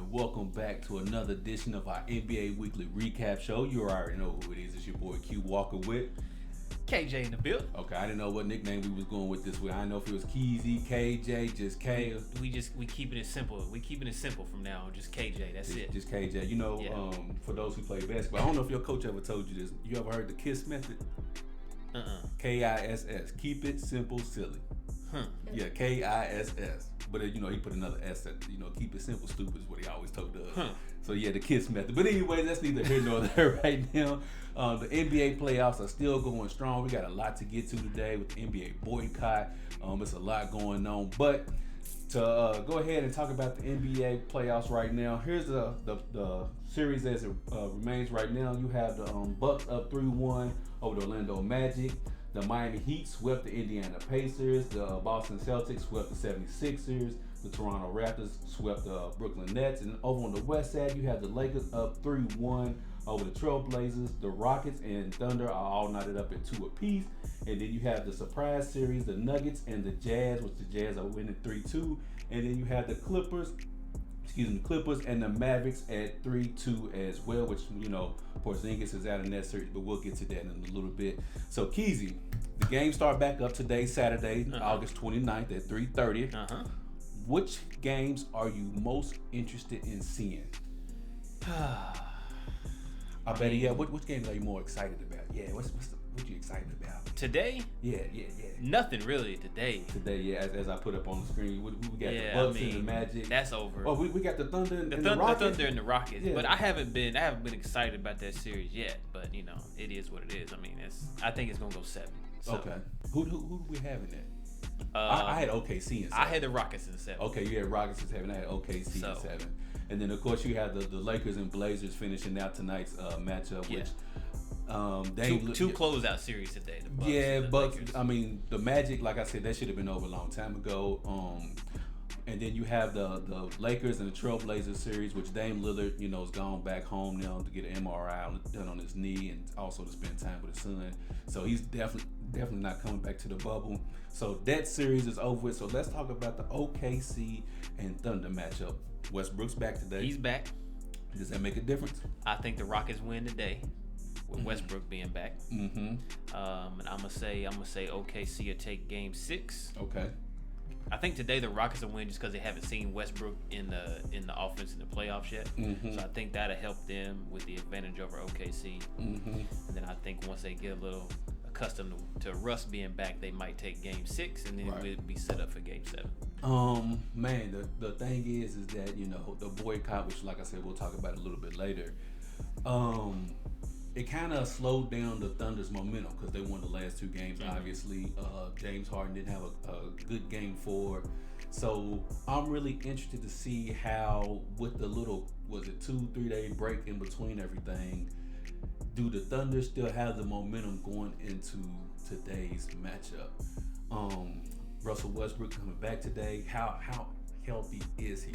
and welcome back to another edition of our NBA Weekly Recap Show. You already know who it is. It's your boy Q Walker with KJ in the build. Okay, I didn't know what nickname we was going with this week. I didn't know if it was Keezy, KJ, just K. We keeping it simple. We keeping it simple from now on. Just KJ. That's it. Just KJ. You know, for those who play basketball, I don't know if your coach ever told you this. You ever heard the KISS method? KISS. Keep it simple, silly. Yeah, KISS. But he put another S at, keep it simple, stupid is what he always told us. So yeah, the KISS method. But anyway, that's neither here nor there right now. The NBA playoffs are still going strong. We got a lot to get to today with the NBA boycott. It's a lot going on. But to go ahead and talk about the NBA playoffs right now, here's the series as it remains right now. You have the Bucks up 3-1 over the Orlando Magic. The Miami Heat swept the Indiana Pacers. The Boston Celtics swept the 76ers. The Toronto Raptors swept the Brooklyn Nets. And over on the west side, you have the Lakers up 3-1 over the Trailblazers. The Rockets and Thunder are all knotted up at 2 apiece. And then you have the surprise series, the Nuggets and the Jazz, which the Jazz are winning 3-2. And then you have the Clippers and the Mavericks at 3-2 as well, which, Porzingis is out in that series, but we'll get to that in a little bit. So, Keezy, the games start back up today, Saturday, August 29th at 3:30. Which games are you most interested in seeing? Which games are you more excited about? Yeah, what you excited about? Today? Yeah. Nothing really today. Today, yeah, as I put up on the screen, we got the Bucks and the Magic. That's over. Oh, we got the Thunder and the Rockets. The Thunder and the Rockets. Yeah. But I haven't been excited about that series yet. But it is what it is. I mean, I think it's gonna go 7. So. Okay. Who do we have in that? I had OKC in 7. I had the Rockets in 7. Okay, you had Rockets in 7. I had OKC in 7. And then of course you had the Lakers and Blazers finishing out tonight's matchup, which. Two closeout series today. The Bucks. I mean, the Magic, like I said, that should have been over a long time ago. And then you have the Lakers and the Trailblazers series, which Dame Lillard, has gone back home now to get an MRI done on his knee and also to spend time with his son. So he's definitely not coming back to the bubble. So that series is over with. So let's talk about the OKC and Thunder matchup. Westbrook's back today. He's back. Does that make a difference? I think the Rockets win today, with Westbrook being back. And I'm gonna say OKC will take Game 6. Okay. I think today the Rockets will win just because they haven't seen Westbrook in the offense in the playoffs yet. So I think that'll help them with the advantage over OKC. And then I think once they get a little accustomed to Russ being back, they might take Game 6, and then we'll be set up for Game 7. Man, the thing is that the boycott, which like I said we'll talk about a little bit later. It kind of slowed down the Thunder's momentum because they won the last 2 games. Obviously, James Harden didn't have a good Game 4. So I'm really interested to see how, with the little, 2-3 day break in between everything, do the Thunder still have the momentum going into today's matchup? Russell Westbrook coming back today. How healthy is he?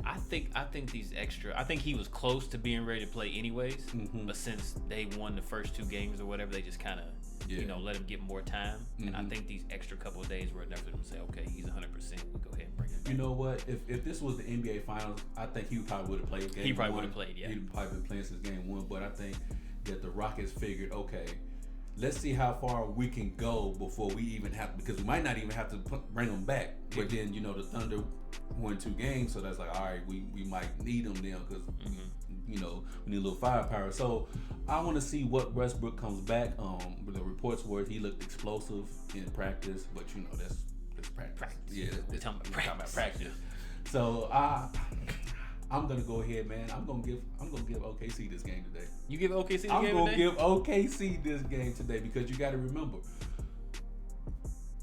I think these extra. I think he was close to being ready to play anyways. But since they won the first 2 games or whatever, they just kind of let him get more time. And I think these extra couple of days were enough for them to say, okay, he's 100%. We'll go ahead and bring him back. You know what? If this was the NBA Finals, I think he probably would have played game 1. He probably would have played. Yeah. He'd probably been playing since game 1. But I think that the Rockets figured, okay, let's see how far we can go before we even have, because we might not even have to bring them back. But then the Thunder won 2 games, so that's like, all right, we might need them then because we need a little firepower. So I want to see what Westbrook comes back. The reports were he looked explosive in practice, but that's practice. Yeah, we're talking about practice. So I'm gonna go ahead, man. I'm gonna give OKC this game today. You give OKC the game today? I'm gonna give OKC this game today because you got to remember,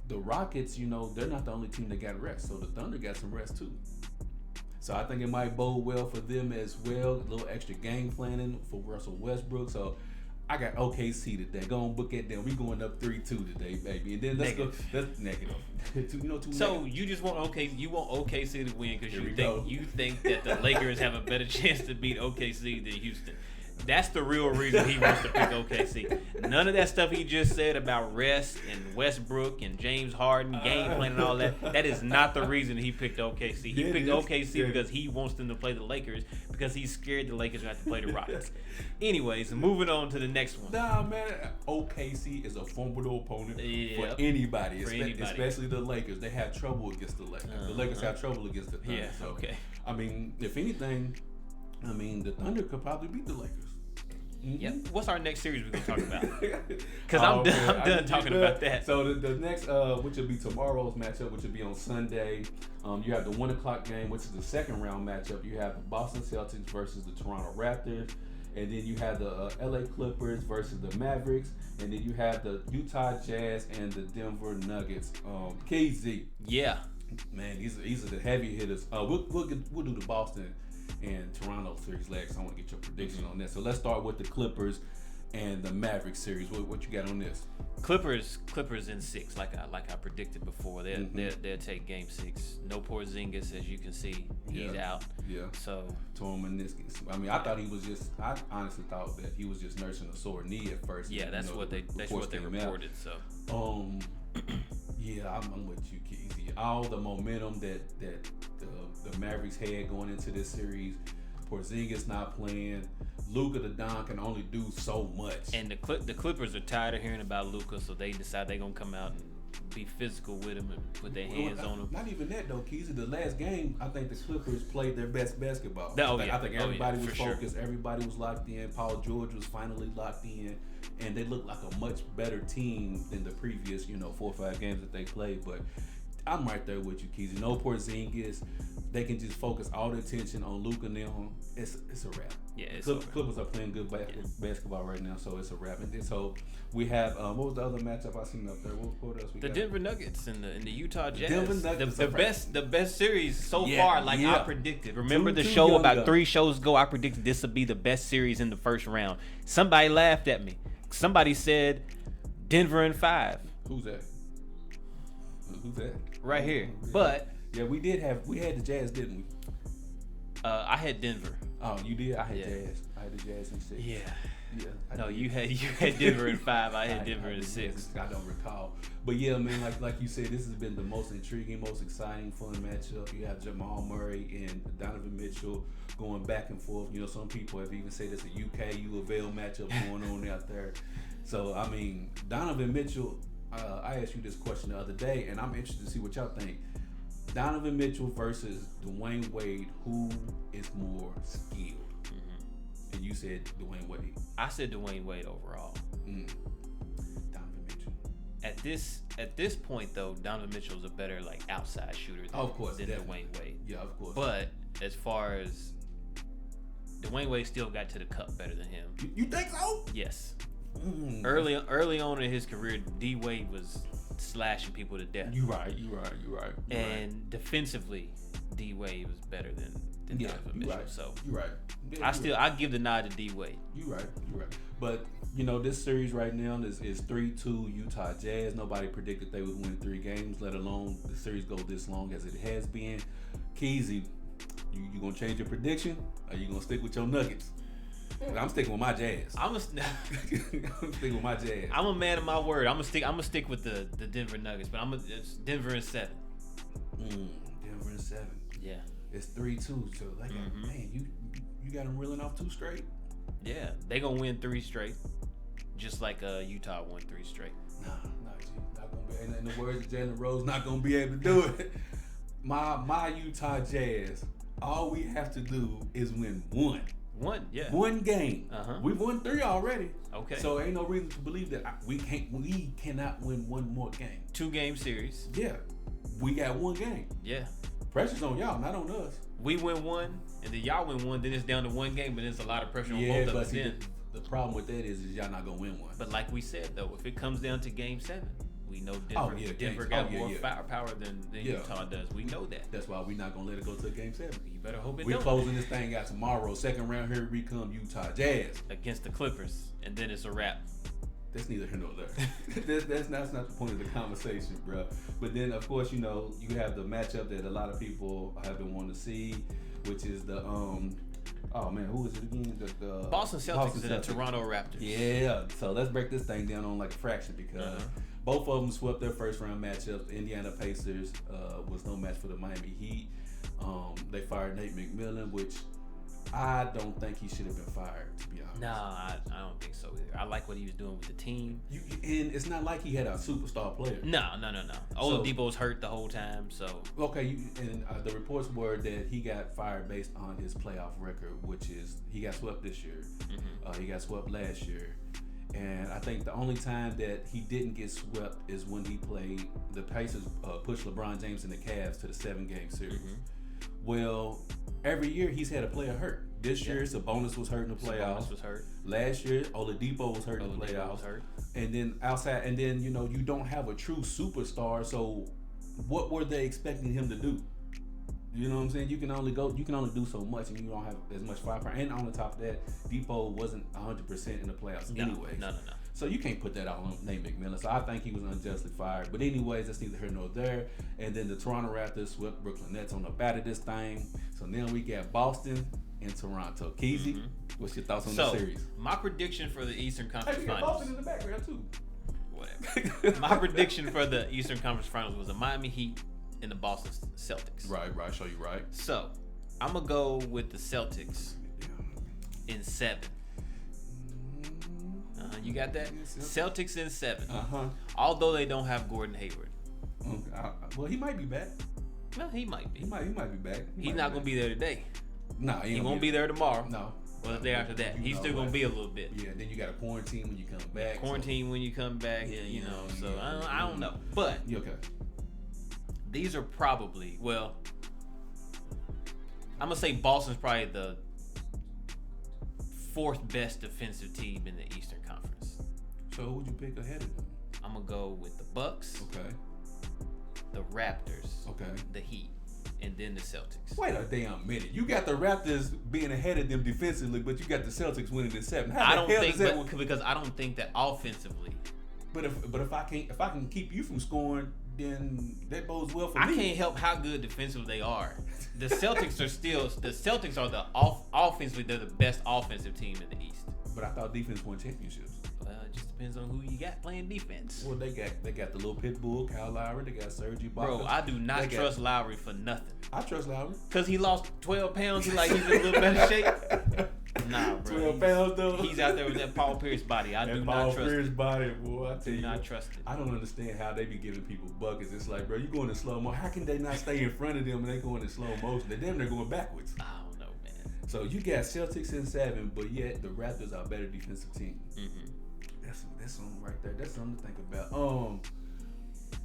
the Rockets, they're not the only team that got rest. So the Thunder got some rest too. So I think it might bode well for them as well. A little extra game planning for Russell Westbrook. So I got OKC today. Go on, book it down. We going up 3-2 today, baby. And then let's go. That's negative. So you just want OKC to win because you think that the Lakers have a better chance to beat OKC than Houston. That's the real reason he wants to pick OKC. None of that stuff he just said about rest and Westbrook and James Harden, game plan and all that. That is not the reason he picked OKC. He picked OKC because he wants them to play the Lakers because he's scared the Lakers are going to have to play the Rockets. Anyways, moving on to the next one. Nah, man. OKC is a formidable opponent for anybody, especially the Lakers. They have trouble against the Lakers. The Lakers have trouble against the Thunder. Yeah, okay. I mean, if anything, the Thunder could probably beat the Lakers. Mm-hmm. Yep. What's our next series we're gonna talk about? Because I'm done talking about that. So the next, which will be tomorrow's matchup, which will be on Sunday. You have the 1 o'clock game, which is the second round matchup. You have the Boston Celtics versus the Toronto Raptors, and then you have the LA Clippers versus the Mavericks, and then you have the Utah Jazz and the Denver Nuggets. KZ. Yeah. Man, these are the heavy hitters. We'll do the Boston and Toronto series next. I want to get your prediction on that. So let's start with the Clippers and the Mavericks series. What you got on this? Clippers in 6, like I predicted before. They'll take game 6. No Porzingis, as you can see, he's out. Yeah. So torn meniscus. I mean, I honestly thought that he was just nursing a sore knee at first. Yeah, that's what they reported. So. Yeah, I'm with you, Keezy. All the momentum that the Mavericks had going into this series, Porzingis not playing, Luka the Don can only do so much. And the Clippers are tired of hearing about Luka, so they decide they're gonna come out and be physical with him and put their hands on him. Not even that though, Keezy. The last game, I think the Clippers played their best basketball. I think everybody was focused. Sure. Everybody was locked in. Paul George was finally locked in, and they looked like a much better team than the previous, 4 or 5 games that they played. But I'm right there with you, Keezy. No Porzingis. They can just focus all the attention on Luka now. It's a wrap. Yeah, Clippers are playing good basketball right now, so it's a wrap. And so we have what was the other matchup I seen up there? What else we got? The Denver Nuggets and the Utah Jazz. Denver Nuggets, the best series so far, I predicted. Remember the show about 3 shows ago? I predicted this would be the best series in the first round. Somebody laughed at me. Somebody said Denver in 5. Who's that? Right here, but. Yeah, we had the Jazz, didn't we? I had Denver. Oh, you did? I had Jazz. I had the Jazz in 6. Yeah. No, you had Denver in 5. I had Denver in 6. I don't recall, but yeah, man, like you said, this has been the most intriguing, most exciting, fun matchup. You have Jamal Murray and Donovan Mitchell going back and forth. Some people have even said it's a UK U of L matchup going on out there. So I mean, Donovan Mitchell. I asked you this question the other day, and I'm interested to see what y'all think. Donovan Mitchell versus Dwayne Wade, who is more skilled? Mm-hmm. And you said Dwayne Wade. I said Dwayne Wade overall. Donovan Mitchell. At this point, though, Donovan Mitchell is a better outside shooter than Dwayne Wade. Yeah, of course. But as far as Dwayne Wade still got to the cup better than him. You think so? Yes. Early on in his career, D Wade was slashing people to death. You're right. And defensively, D Wade was better than Donovan Mitchell. Right. So you're right. Yeah, I give the nod to D Wade. You're right. But this series right now is 3-2 Utah Jazz. Nobody predicted they would win 3 games, let alone the series go this long as it has been. Keezy, you gonna change your prediction, or you gonna stick with your Nuggets? I'm sticking with my Jazz. I'm sticking with my Jazz. I'm a man of my word. I'm gonna stick with the Denver Nuggets, but it's Denver in 7. Denver in 7. Yeah. It's 3-2. So man, you got them reeling off 2 straight. Yeah, they gonna win 3 straight, just like Utah won 3 straight. Nah, not gonna be. In the words of Jalen Rose, not gonna be able to do it. My Utah Jazz. All we have to do is win 1. One game. We've won 3 already. Okay. So ain't no reason to believe that we cannot win 1 more game. 2-game series. Yeah. We got 1 game. Yeah. Pressure's on y'all, not on us. We win 1, and then y'all win 1, then it's down to 1 game, but there's a lot of pressure on both of us then. The problem with that is y'all not gonna win 1. But like we said though, if it comes down to game 7, we know Denver got more firepower than Utah does. We know that. That's why we're not going to let it go to game 7. You better hope We're closing this thing out tomorrow. Second round, here we come, Utah Jazz. Against the Clippers. And then it's a wrap. That's neither here nor there. that's not the point of the conversation, bro. But then, of course, you have the matchup that a lot of people have been wanting to see, which is the Oh man, who is it again? The Boston Celtics and the Toronto Raptors. Yeah, so let's break this thing down on like a fraction because both of them swept their first round matchups. Indiana Pacers was no match for the Miami Heat. They fired Nate McMillan, which I don't think he should have been fired, to be honest. No, I don't think so either. I like what he was doing with the team. And it's not like he had a superstar player. No. Oladipo was hurt the whole time, so. Okay, the reports were that he got fired based on his playoff record, which is he got swept this year. He got swept last year. And I think the only time that he didn't get swept is when he played the Pacers pushed LeBron James and the Cavs to the 7-game series. Well, every year he's had a player hurt. This year, Sabonis was hurt in the playoffs. Sabonis was hurt. Last year, Oladipo was hurt in the playoffs. And then you don't have a true superstar. So, what were they expecting him to do? You know what I'm saying? You can only do so much, and you don't have as much firepower. And on the top of that, Depot wasn't 100% in the playoffs anyway. No. So you can't put that all on Nate McMillan. So I think he was unjustly fired. But anyways, that's neither here nor there. And then the Toronto Raptors swept Brooklyn Nets on the bat of this thing. So now we got Boston and Toronto. Keezy, what's your thoughts on the series? My prediction for the Eastern Conference we got Finals. Boston in the background too. Whatever. My prediction for the Eastern Conference Finals was the Miami Heat and the Boston Celtics. Right. Show you right. So I'm gonna go with the Celtics in 7. You got that? Celtics in 7. Although they don't have Gordon Hayward. Well, he might be back. Well, he might be. He might be back. He's not gonna be there today. No, he won't be there tomorrow. No. Or the day after that. He's still gonna be a little bit. Yeah. Then you got to quarantine when you come back. When you come back. Yeah, So I don't know. But you okay? These are probably I'm gonna say Boston's probably the 4th best defensive team in the Eastern Conference. So who would you pick ahead of them? I'm gonna go with the Bucks. Okay. The Raptors. Okay. The Heat. And then the Celtics. Wait a damn minute. You got the Raptors being ahead of them defensively, but you got the Celtics winning in 7. I don't think because I don't think that offensively. But if I can keep you from scoring, then that bodes well for me. I can't help how good defensively they are. The Celtics are the offensively they're the best offensive team in the East. But I thought defense won championships. Well, it just depends on who you got playing defense. Well, they got the little pit bull, Kyle Lowry. They got Serge Ibaka. Bro, I do not trust Lowry for nothing. I trust Lowry because he lost 12 pounds. He's in a little better shape. Nah, bro. 12 pounds though. He's out there with that Paul Pierce body. I do not trust. Paul Pierce body, boy. I tell you, not trust it. I don't understand how they be giving people buckets. It's like, bro, you going in slow mo. How can they not stay in front of them and they going in slow motion? They're going backwards. I don't know, man. So you got Celtics in 7, but yet the Raptors are a better defensive team. That's something right there. That's something to think about.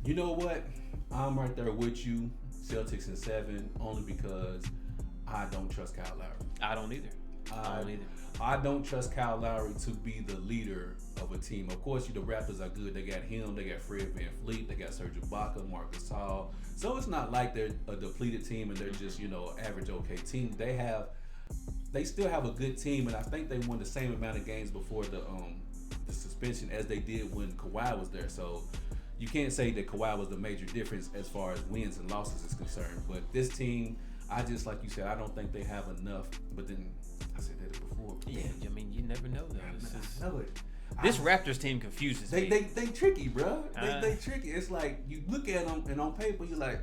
You know what? I'm right there with you. Celtics in 7, only because I don't trust Kyle Lowry. I don't either. I don't trust Kyle Lowry to be the leader of a team. Of course, the Raptors are good. They got him. They got Fred VanVleet. They got Serge Ibaka, Marcus Gasol. So it's not like they're a depleted team and they're just average okay team. They still have a good team, and I think they won the same amount of games before the suspension as they did when Kawhi was there. So you can't say that Kawhi was the major difference as far as wins and losses is concerned. But this team, I just, like you said, I don't think they have enough. But then I said that before. Yeah, I mean, you never know though. I know it. This Raptors team confuses me. They tricky, bro. They tricky. It's like you look at them and on paper you're like,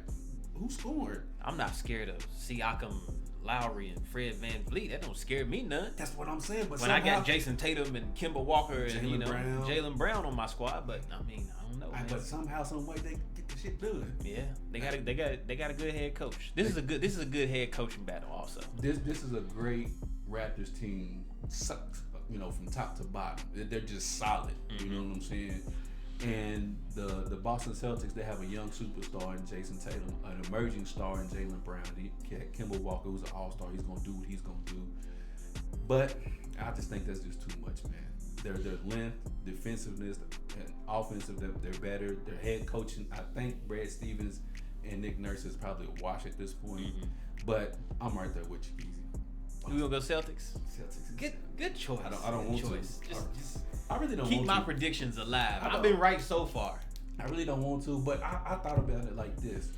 who scored? I'm not scared of Siakam, Lowry, and Fred VanVleet. That don't scare me none. That's what I'm saying. But when I got Jason Tatum and Kemba Walker and Jaylen Brown on my squad, but I mean, I don't know. Man. But somehow, some way, they get the shit done. Yeah, they got a good head coach. This is a good head coaching battle also. This is a great Raptors team. Sucks, from top to bottom. They're just solid. You know what I'm saying? And the Boston Celtics, they have a young superstar in Jason Tatum, an emerging star in Jaylen Brown. Kemba Walker, who's an all-star. He's going to do what he's going to do. But I just think that's just too much, man. Their length, defensiveness, and offensive, they're better. Their head coaching, I think Brad Stevens and Nick Nurse is probably a wash at this point. But I'm right there with you, Easy. You gonna go Celtics? Celtics. Good choice. I don't want choice. to. I really don't keep want my to. predictions alive. I've been right so far. I really don't want to, but I thought about it like this.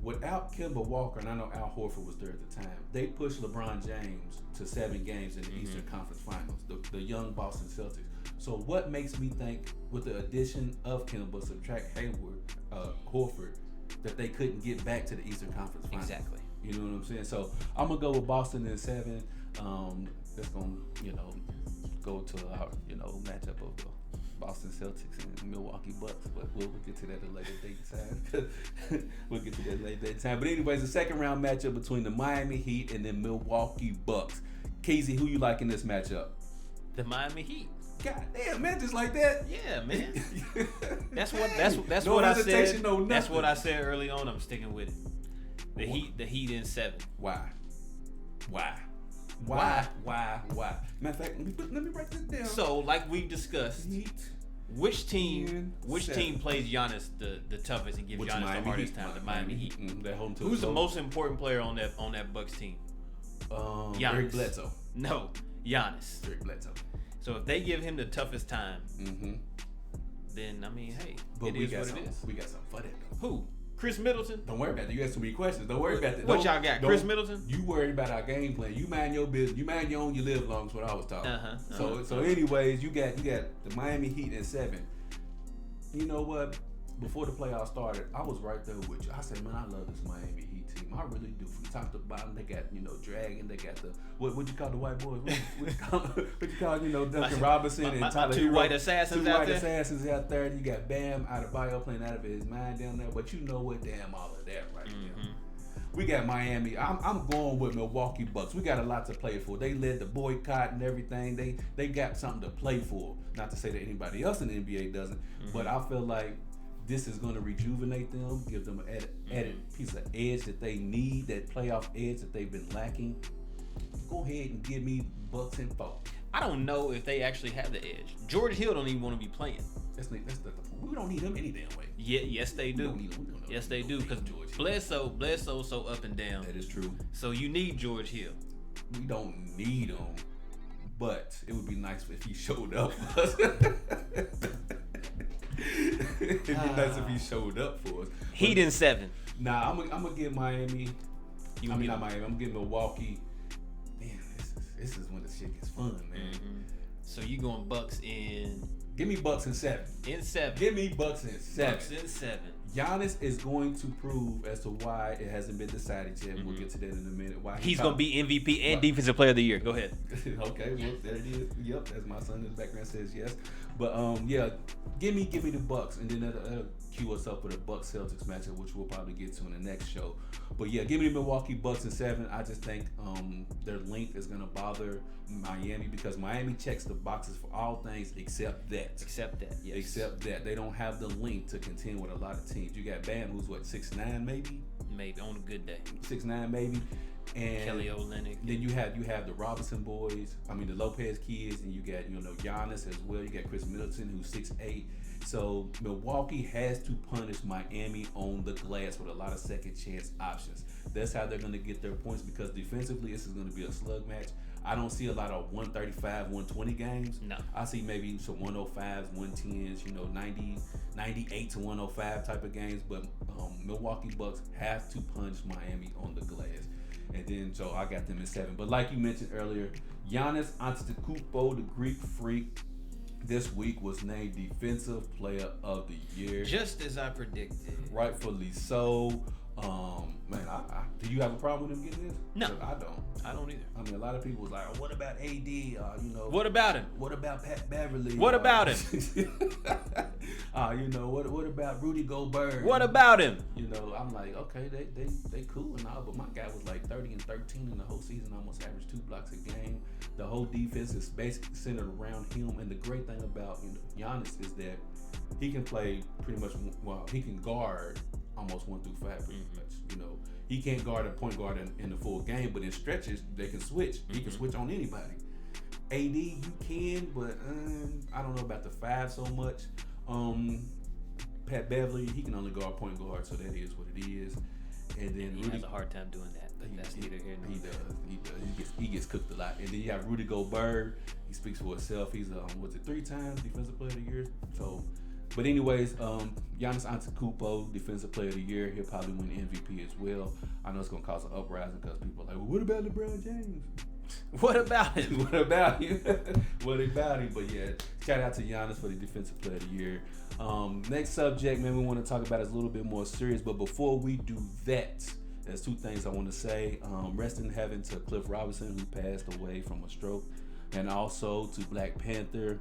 Without Kemba Walker, and I know Al Horford was there at the time, they pushed LeBron James to 7 games in the Eastern Conference Finals, the young Boston Celtics. So what makes me think, with the addition of Kemba, subtract Horford, that they couldn't get back to the Eastern Conference Finals? Exactly. You know what I'm saying? So I'm gonna go with Boston in 7. That's gonna, go to our, matchup of the Boston Celtics and Milwaukee Bucks, but we'll get to that at a later date time. We'll get to that later date time. But anyways, the second round matchup between the Miami Heat and the Milwaukee Bucks. Casey, who you like in this matchup? The Miami Heat. God damn, man, just like that. Yeah, man. That's No what I hesitation, said. no nothing. That's what I said early on. I'm sticking with it. The Heat in 7. Why? Matter of fact, let me write this down. So, like we discussed, Heat. which team 7. plays Giannis the toughest and gives Giannis the hardest time? The Miami Heat. They're home to Who's the most important player on that Bucks team? Giannis. Eric Bledsoe. No, Giannis. Eric Bledsoe. So if they give him the toughest time, then I mean, hey, But it is what it is. we got something for that though. Who? Chris Middleton? Don't worry about that. You asked too many questions. Don't worry about that. What y'all got? Chris Middleton? You worried about our game plan. You mind your business. You mind your own. You live long. Is what I was talking. So anyways, you got the Miami Heat in 7. You know what? Before the playoffs started, I was right there with you. I said, man, I love this Miami Heat team. I really do. From top to bottom, they got Dragon. They got the what you call the white boys? What you call Duncan Robinson and Tyler two Hero. white assassins out there. Assassins out there. You got Bam Adebayo playing out of his mind down there. But you know what? Damn, all of that right there. We got Miami. I'm going with Milwaukee Bucks. We got a lot to play for. They led the boycott and everything. They got something to play for. Not to say that anybody else in the NBA doesn't, but I feel like this is going to rejuvenate them, give them an added piece of edge that they need, that playoff edge that they've been lacking. Go ahead and give me Bucks and 4. I don't know if they actually have the edge. George Hill don't even want to be playing. We don't need him any damn way. Yeah, yes they do. Yes they do, because Bledsoe's so up and down. That is true. So you need George Hill. We don't need him, but it would be nice if he showed up. It'd be nice if he showed up for us. Heat in 7. Nah, I'm gonna get Miami. Not Miami. I'm gonna get Milwaukee. Man, this is when the shit gets fun, man. So you going Bucks in? Give me Bucks in 7. In 7. Give me Bucks in 7. Bucks in 7. Giannis is going to prove as to why it hasn't been decided yet. We'll get to that in a minute. Why he's going to be MVP and Defensive Player of the Year. Go ahead. Okay, well, there it is. Yep, as my son in the background says yes. But yeah, give me the Bucks, and then that'll cue us up for the Bucks Celtics matchup, which we'll probably get to in the next show. But yeah, give me the Milwaukee Bucks in 7. I just think their length is gonna bother Miami because Miami checks the boxes for all things except that. Yes. Except that they don't have the length to contend with a lot of teams. You got Bam, who's what, 6'9" maybe? Maybe on a good day. 6'9" maybe. And Kelly Olynyk. Then you have the Robinson boys. I mean the Lopez kids, and you got Giannis as well. You got Chris Middleton, who's 6'8". So Milwaukee has to punish Miami on the glass with a lot of second chance options. That's how they're going to get their points because defensively this is going to be a slug match. I don't see a lot of 135, 120 games. No. I see maybe some 105s, 110s, 90, 98 to 105 type of games. But Milwaukee Bucks have to punch Miami on the glass. And then, so I got them in 7. But like you mentioned earlier, Giannis Antetokounmpo, the Greek freak, this week was named Defensive Player of the Year. Just as I predicted. Rightfully so. Man, do you have a problem with him getting this? No. I don't. I don't either. I mean, a lot of people was like, oh, what about AD? What about him? What about Pat Beverly? What about him? What about Rudy Gobert? What about him? I'm like, okay, they cool and all, but my guy was like 30 and 13 in the whole season, almost averaged 2 blocks a game. The whole defense is basically centered around him, and the great thing about Giannis is that he can play pretty much. Well, he can guard almost 1 through 5 pretty much. He can't guard a point guard in the full game, but in stretches they can switch. He can switch on anybody. AD you can, but I don't know about the 5 so much. Pat Beverly, he can only guard point guard, so that is what it is. And then he has a hard time doing that. But that's neither here nor there. He does. He gets cooked a lot. And then you have Rudy Gobert. He speaks for himself. He's 3 times Defensive Player of the Year. So But anyways, Giannis Antetokounmpo, Defensive Player of the Year. He'll probably win MVP as well. I know it's gonna cause an uprising because people are like, well, what about LeBron James? What about him? What about him? What about him? But yeah, shout out to Giannis for the Defensive Player of the Year. Next subject, man, we want to talk about is a little bit more serious. But before we do that, there's two things I want to say. Rest in heaven to Cliff Robinson, who passed away from a stroke. And also to Black Panther,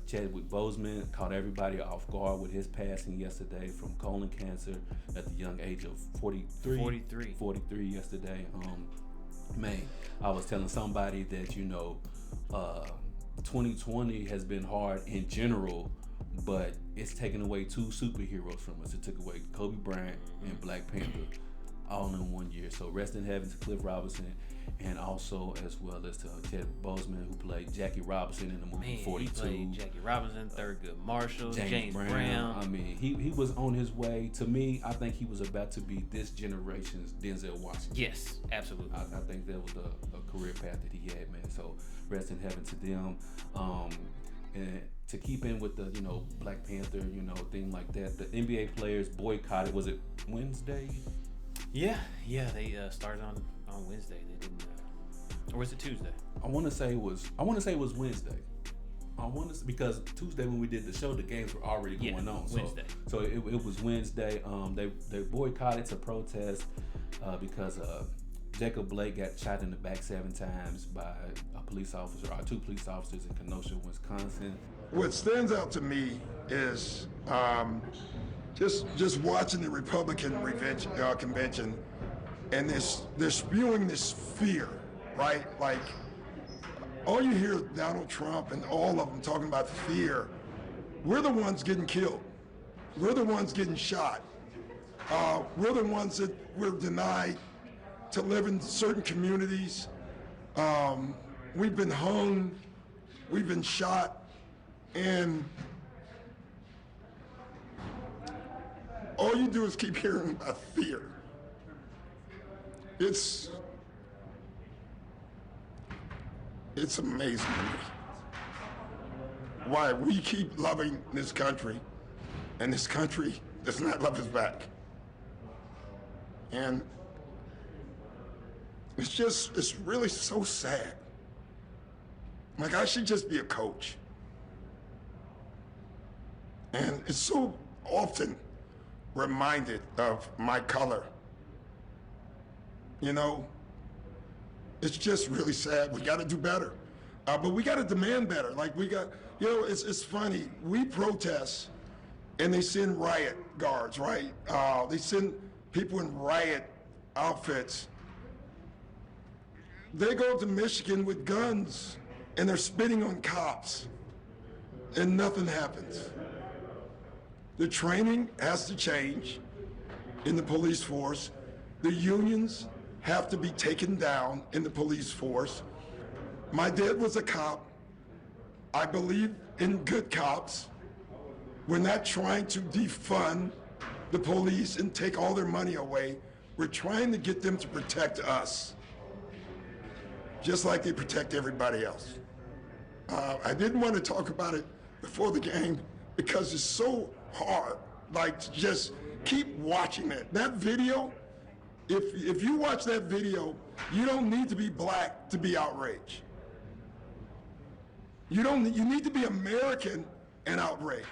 Chadwick Boseman caught everybody off guard with his passing yesterday from colon cancer at the young age of 43 yesterday. Man, I was telling somebody that, 2020 has been hard in general, but it's taken away two superheroes from us. It took away Kobe Bryant and Black Panther all in 1 year. So rest in heaven to Cliff Robinson, and also as well as to Chadwick Boseman, who played Jackie Robinson in the movie 42. He played Jackie Robinson, Thurgood Marshall, James Brown. I mean, he was on his way. To me, I think he was about to be this generation's Denzel Washington. Yes, absolutely. I think that was a career path that he had, man. So rest in heaven to them. And to keep in with the, Black Panther, thing like that, the NBA players boycotted. Was it Wednesday? Yeah, they started on Wednesday. They didn't, or was it Tuesday? I want to say it was Wednesday. Because Tuesday when we did the show, the games were already going on. Wednesday. So it was Wednesday. They boycotted to protest because Jacob Blake got shot in the back 7 times by a police officer, or 2 police officers in Kenosha, Wisconsin. What stands out to me is just watching the Republican convention, and they're spewing this fear, right? Like, all you hear is Donald Trump and all of them talking about fear. We're the ones getting killed. We're the ones getting shot. We're the ones that we're denied to live in certain communities. We've been hung, we've been shot, and all you do is keep hearing about fear. It's amazing to me why we keep loving this country, and this country does not love us back. And it's really so sad. Like, I should just be a coach. And it's so often reminded of my color. It's just really sad. We got to do better. But we got to demand better. Like, it's funny. We protest, and they send riot guards, right? They send people in riot outfits. They go to Michigan with guns, and they're spitting on cops, and nothing happens. The training has to change in the police force. The unions have to be taken down in the police force. My dad was a cop. I believe in good cops. We're not trying to defund the police and take all their money away. We're trying to get them to protect us, just like they protect everybody else. I didn't want to talk about it before the game because it's so hard, to just keep watching it. That video, if you watch that video, you don't need to be black to be outraged. You need to be American and outraged.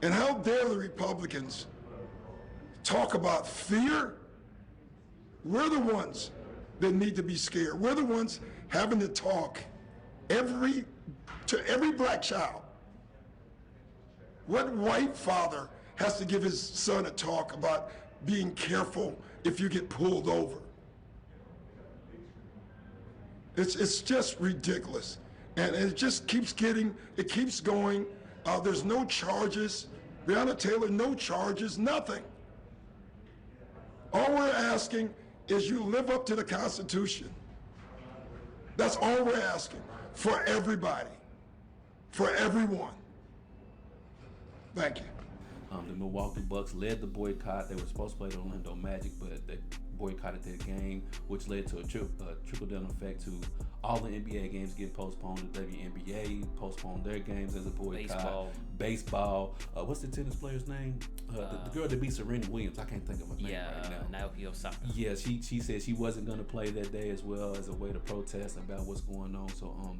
And how dare the Republicans talk about fear? We're the ones that need to be scared. We're the ones having to talk to every black child. What white father has to give his son a talk about being careful if you get pulled over? It's just ridiculous. And it just keeps going. There's no charges. Breonna Taylor, no charges, nothing. All we're asking is you live up to the Constitution. That's all we're asking for everybody, for everyone. Thank you. The Milwaukee Bucks led the boycott. They were supposed to play the Orlando Magic, but they boycotted their game, which led to a trickle-down effect to all the NBA games getting postponed. The WNBA postponed their games as a boycott. Baseball. What's the tennis player's name? The girl that beat Serena Williams. I can't think of her name right now. Naomi Osaka. Yeah, she said she wasn't going to play that day as well as a way to protest about what's going on. So,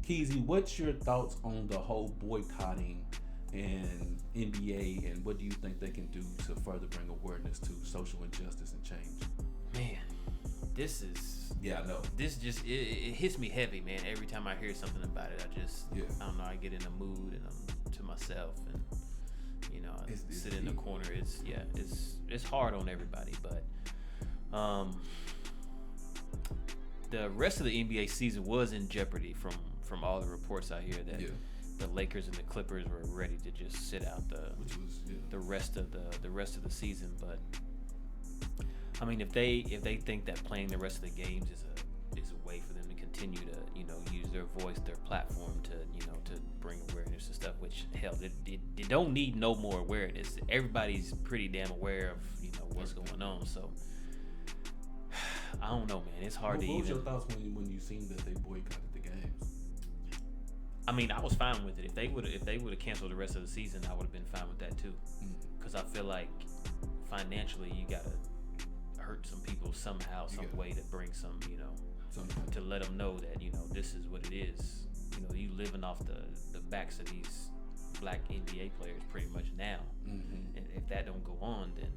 Keezy, what's your thoughts on the whole boycotting and NBA, and what do you think they can do to further bring awareness to social injustice and change? Man, this is... Yeah, I know. This just, it hits me heavy, man. Every time I hear something about it, I don't know, I get in a mood and I'm to myself and, you know, I sit in the corner. It's hard on everybody, but the rest of the NBA season was in jeopardy from all the reports I hear that the Lakers and the Clippers were ready to just sit out the rest of the season. But I mean, if they think that playing the rest of the games is a way for them to continue to, you know, use their voice, their platform to, you know, to bring awareness and stuff, which hell, they don't need no more awareness. Everybody's pretty damn aware of, you know, what's going on. So I don't know, man. It's hard to even. What was your thoughts when you seen that they boycotted the games? I mean, I was fine with it. If they would have canceled the rest of the season, I would have been fine with that too. Because I feel like financially, you gotta hurt some people somehow, some way to bring some, you know, to let them know that, you know, this is what it is. You know, you living off the backs of these black NBA players pretty much now. And if that don't go on, then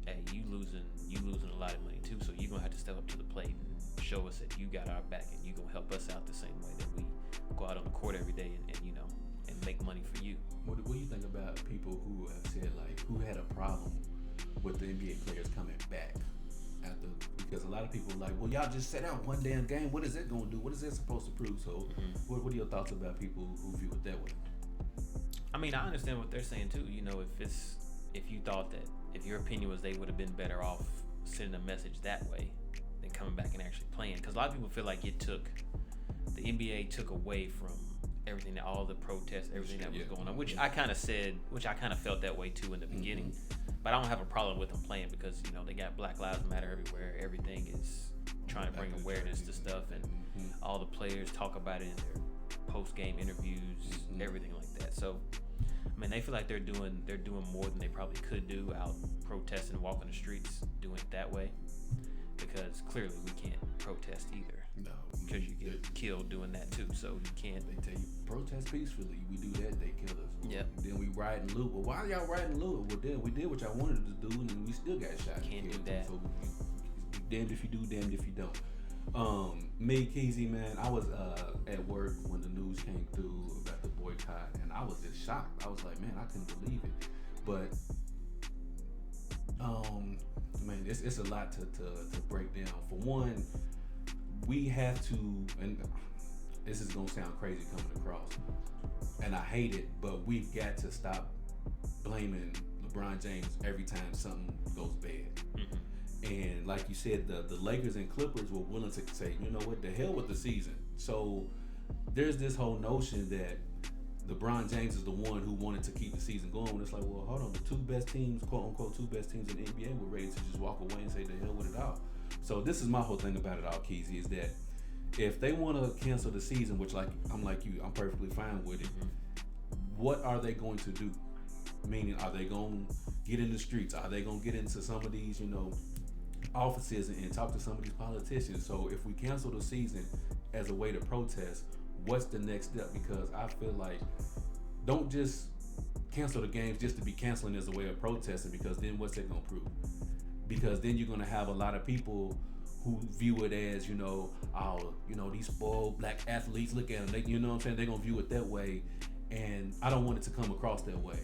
hey, you losing a lot of money too. So you're gonna have to step up to the plate and show us that you got our back and you gonna help us out the same way that we go out on the court every day and you know, and make money for you. What do you think about people who have said, like, who had a problem with the NBA players coming back after? Because a lot of people are like, well, y'all just sat out one damn game. What is it gonna do? What is it supposed to prove? So what are your thoughts about people who view it that way? I mean, I understand what they're saying too. You know, if you thought that, if your opinion was they would have been better off sending a message that way than coming back and actually playing. Because a lot of people feel like the NBA took away from everything, all the protests, everything that was going on, which I kind of felt that way too in the beginning. But I don't have a problem with them playing because, you know, they got Black Lives Matter everywhere. Everything is trying to bring awareness to stuff, and all the players talk about it in their post-game interviews, everything like that. So, I mean, they feel like they're doing more than they probably could do out protesting, walking the streets, doing it that way. Because clearly we can't protest either. No, because you get killed doing that too. So you can't. They tell you protest peacefully. We do that, they kill us. Yep. Then we riot and loot. Well, why y'all riot and loot? Well, then we did what y'all wanted to do, and we still got shot. Can't do that. So you damned if you do, damned if you don't. Me, Keezy, man, I was at work when the news came through about the boycott, and I was just shocked. I was like, man, I couldn't believe it. But man, it's a lot to break down. For one, we have to, and this is gonna sound crazy coming across, and I hate it, but we've got to stop blaming LeBron James every time something goes bad. And like you said, the Lakers and Clippers were willing to say, you know what, the hell with the season. So there's this whole notion that LeBron James is the one who wanted to keep the season going. When it's like, well, hold on, the two best teams, quote unquote, two best teams in the NBA were ready to just walk away and say the hell with it all. So this is my whole thing about it all, Keezy, is that if they want to cancel the season, which I'm like you, I'm perfectly fine with it. What are they going to do? Meaning, are they going to get in the streets? Are they going to get into some of these, you know, offices and talk to some of these politicians? So if we cancel the season as a way to protest, what's the next step? Because I feel like don't just cancel the games just to be canceling as a way of protesting, because then what's that going to prove? Because then you're going to have a lot of people who view it as, you know, oh, you know, these spoiled black athletes, look at them, you know what I'm saying? They're going to view it that way, and I don't want it to come across that way.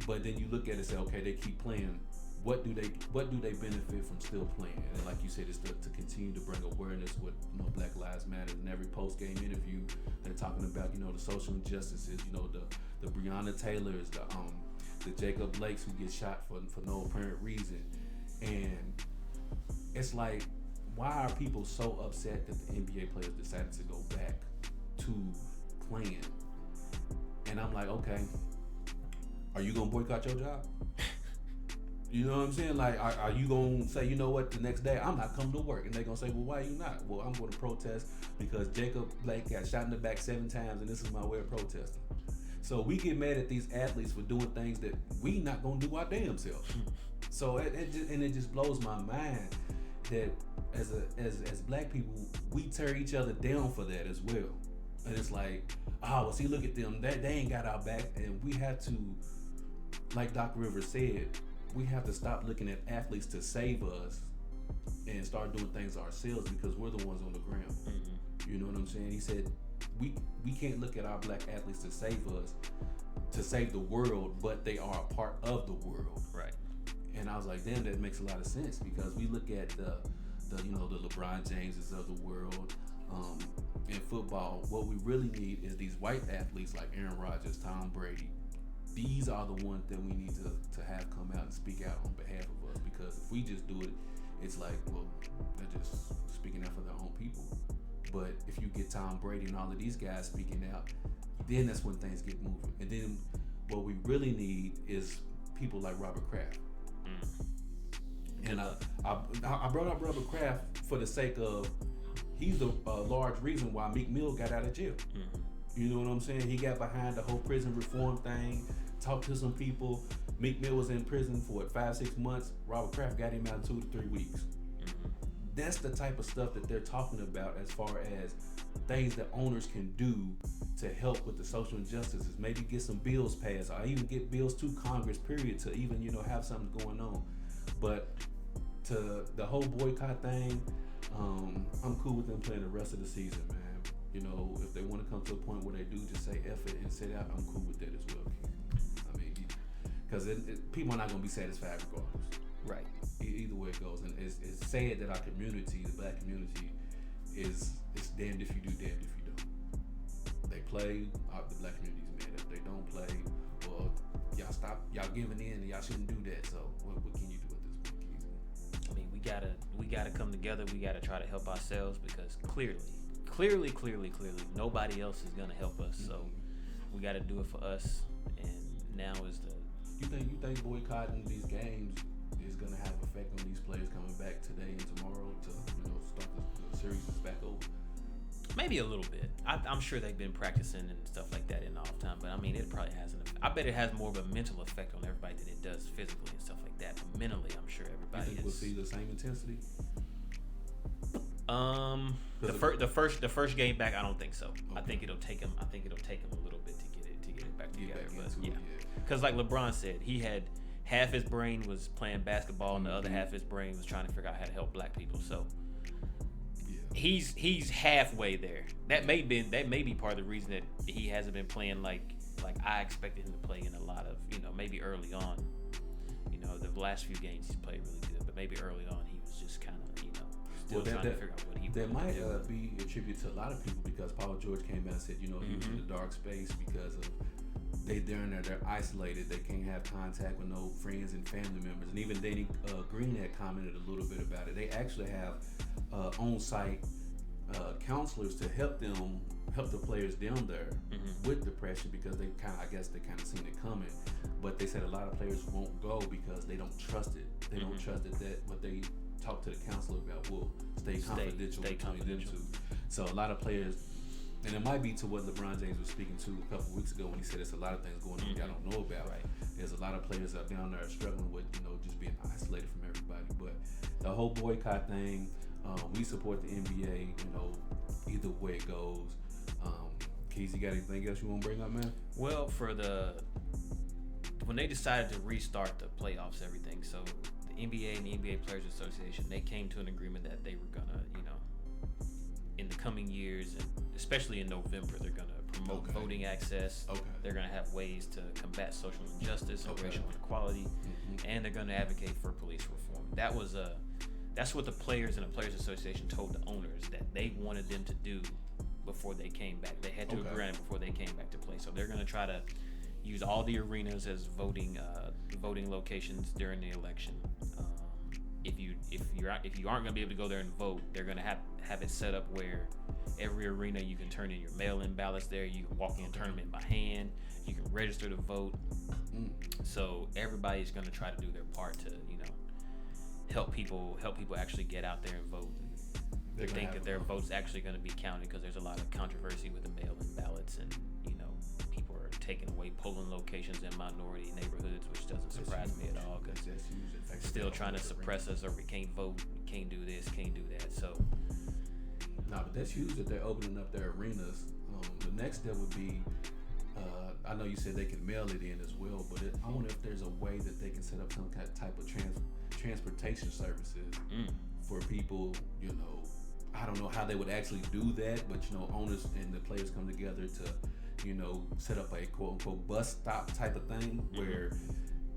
But then you look at it and say, okay, they keep playing. What do they benefit from still playing? And like you said, it's to continue to bring awareness with, you know, Black Lives Matter. In every post-game interview, they're talking about, you know, the social injustices, you know, the Breonna Taylors, the Jacob Blakes who get shot for no apparent reason. And it's like, why are people so upset that the NBA players decided to go back to playing? And I'm like, okay, are you gonna boycott your job? You know what I'm saying? Like, are you going to say, you know what, the next day, I'm not coming to work? And they're going to say, well, why are you not? Well, I'm going to protest because Jacob Blake got shot in the back 7 times, and this is my way of protesting. So we get mad at these athletes for doing things that we not going to do our damn self. So it just blows my mind that as black people, we tear each other down for that as well. And it's like, oh, well, see, look at them. They ain't got our back. And we have to, like Doc Rivers said, we have to stop looking at athletes to save us and start doing things ourselves because we're the ones on the ground. Mm-hmm. You know what I'm saying? He said, we can't look at our black athletes to save us, to save the world, but they are a part of the world. Right. And I was like, damn, that makes a lot of sense because we look at the LeBron Jameses of the world. In football, what we really need is these white athletes like Aaron Rodgers, Tom Brady. These are the ones that we need to have come out and speak out on behalf of us, because if we just do it, it's like, well, they're just speaking out for their own people. But if you get Tom Brady and all of these guys speaking out, then that's when things get moving. And then what we really need is people like Robert Kraft. And I brought up Robert Kraft for the sake of he's a large reason why Meek Mill got out of jail. You know what I'm saying? He got behind the whole prison reform thing, talked to some people. Meek Mill was in prison for 5-6 months. Robert Kraft got him out in 2 to 3 weeks. That's the type of stuff that they're talking about as far as things that owners can do to help with the social injustices. Maybe get some bills passed, or even get bills to Congress, period, to even, have something going on. But to the whole boycott thing, I'm cool with them playing the rest of the season, man. If they want to come to a point where they do just say F it and sit out, I'm cool with that as well. I mean, because people are not going to be satisfied regardless. Right. Either way it goes. And it's sad that our community, the black community, is damned if you do, damned if you don't. They play, the black community's mad. If they don't play, well, y'all giving in and y'all shouldn't do that. So what can you do at this point? I mean, we gotta come together. We gotta try to help ourselves because clearly, nobody else is gonna help us. So we gotta do it for us. And now is the. You think boycotting these games is gonna have effect on these players coming back today and tomorrow to start the series back over? Maybe a little bit. I'm sure they've been practicing and stuff like that in off time, but I mean, it probably has an effect. I bet it has more of a mental effect on everybody than it does physically and stuff like that. But mentally, I'm sure everybody we'll see the same intensity? The first game back, I don't think so. Okay. I think it'll take him a little bit to get it back together. But yeah, because like LeBron said, he had half his brain was playing basketball, and the other half of his brain was trying to figure out how to help black people. So. He's halfway there. That may be part of the reason that he hasn't been playing like I expected him to play in a lot of, maybe early on. The last few games he's played really good, but maybe early on he was just kind of, still trying to figure out what he was That might be a tribute to a lot of people because Paul George came out and said, he was in the dark space because of they're isolated. They can't have contact with no friends and family members. And even Danny Green had commented a little bit about it. They actually have on-site counselors to help the players down there with depression because they kind of seen it coming. But they said a lot of players won't go because they don't trust it. They don't trust it that what they talk to the counselor about will stay confidential between them two. So a lot of players. And it might be to what LeBron James was speaking to a couple of weeks ago when he said there's a lot of things going on y'all don't know about. Right. There's a lot of players out down there struggling with, just being isolated from everybody. But the whole boycott thing, we support the NBA, either way it goes. Keys, you got anything else you want to bring up, man? Well, when they decided to restart the playoffs, everything, so the NBA and the NBA Players Association, they came to an agreement that they were gonna, in the coming years, and especially in November, they're going to promote voting access. Okay. They're going to have ways to combat social injustice and racial inequality, and they're going to advocate for police reform. That's what the players and the Players Association told the owners that they wanted them to do before they came back. They had to agree on it before they came back to play. So they're going to try to use all the arenas as voting locations during the election. If you aren't going to be able to go there and vote, they're going to have it set up where every arena. You can turn in your mail-in ballots there. You can walk in and turn them in by hand. You can register to vote. So everybody's going to try to do their part to, help people actually get out there and vote. They think that their vote's actually going to be counted because there's a lot of controversy with the mail-in ballots, and people are taking away polling locations in minority neighborhoods, which doesn't surprise me at all, because still trying to suppress us, or we can't vote, can't do this, can't do that. So but that's huge that they're opening up their arenas. The next step would be, I know you said they can mail it in as well, but I wonder if there's a way that they can set up some kind of type of transportation services for people. I don't know how they would actually do that, but owners and the players come together to set up a quote unquote bus stop type of thing, where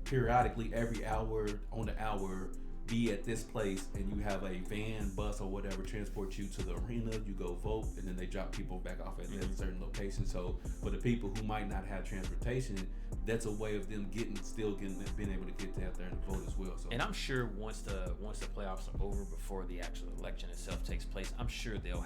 periodically every hour on the hour be at this place, and you have a van, bus, or whatever transport you to the arena. You go vote, and then they drop people back off at that certain location. So for the people who might not have transportation, that's a way of them being able to get out there and vote as well. So, and I'm sure once the playoffs are over, before the actual election itself takes place, I'm sure they'll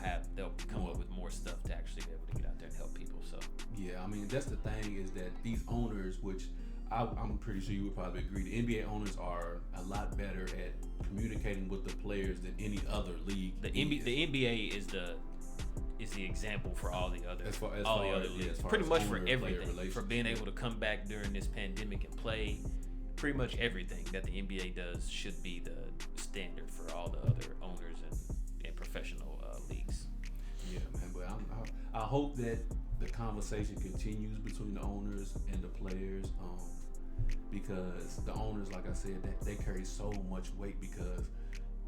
come up with more stuff to actually be able to get out there and help people. So yeah, I mean, that's the thing, is that these owners, which I'm pretty sure you would probably agree, the NBA owners are a lot better at communicating with the players than any other league. The NBA is the example for all the other leagues. Pretty much for everything, for being able to come back during this pandemic and play. Pretty much everything that the NBA does should be the standard for all the other owners and professional leagues. Yeah, man. But I hope that the conversation continues between the owners and the players. Because the owners, like I said, they carry so much weight, because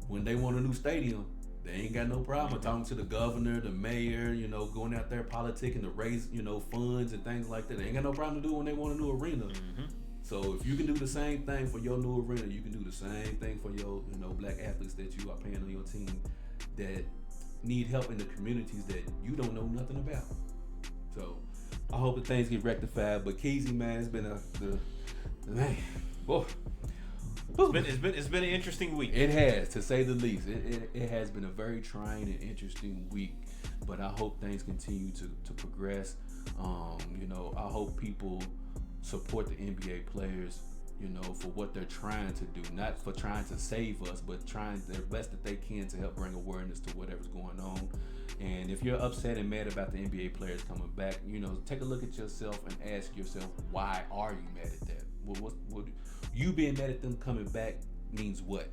when they want a new stadium, they ain't got no problem talking to the governor, the mayor, going out there politicking to raise, funds and things like that. They ain't got no problem to do when they want a new arena. So if you can do the same thing for your new arena, you can do the same thing for your, black athletes that you are paying on your team that need help in the communities that you don't know nothing about. So I hope that things get rectified. But Keezy, man, it's been man, whoa. It's been an interesting week. It has, to say the least. It has been a very trying and interesting week. But I hope things continue to progress. I hope people support the NBA players, for what they're trying to do. Not for trying to save us, but trying their best that they can to help bring awareness to whatever's going on. And if you're upset and mad about the NBA players coming back, take a look at yourself and ask yourself, why are you mad at that? What you being mad at them coming back means what?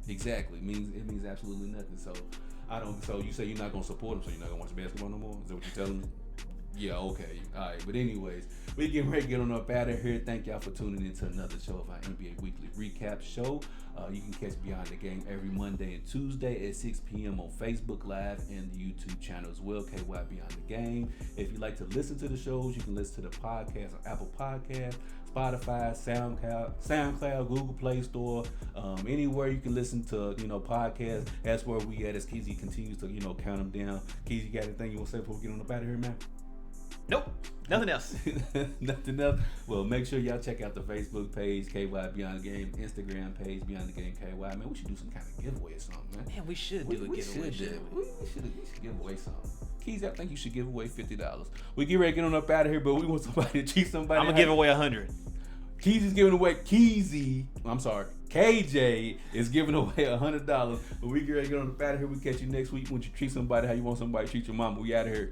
Exactly. It means absolutely nothing. So you say you're not gonna support them, so you're not gonna watch basketball no more? Is that what you're telling me? Yeah, okay. Alright. But anyways, we getting ready to get on up out of here. Thank y'all for tuning in to another show of our NBA Weekly Recap Show. You can catch Beyond the Game every Monday and Tuesday at 6 p.m. on Facebook Live and the YouTube channel as well, KY Beyond the Game. If you like to listen to the shows, you can listen to the podcast on Apple Podcasts, Spotify, SoundCloud, Google Play Store, anywhere you can listen to, podcasts. That's where we at as Keezy continues to, count them down. Keezy, you got anything you want to say before we get on up out of here, man? Nope. Nothing else. Nothing else. Well, make sure y'all check out the Facebook page, KY Beyond the Game, Instagram page, Beyond the Game KY. Man, we should do some kind of giveaway or something, man. Man, we should do a giveaway. We should give away something. Keys, I think you should give away $50. We get ready to get on up out of here, but we want somebody to treat somebody. I'm going to give away 100. KJ is giving away $100. But we get ready to get on up out of here. We catch you next week. When you treat somebody how you want somebody to treat your mama. We out of here.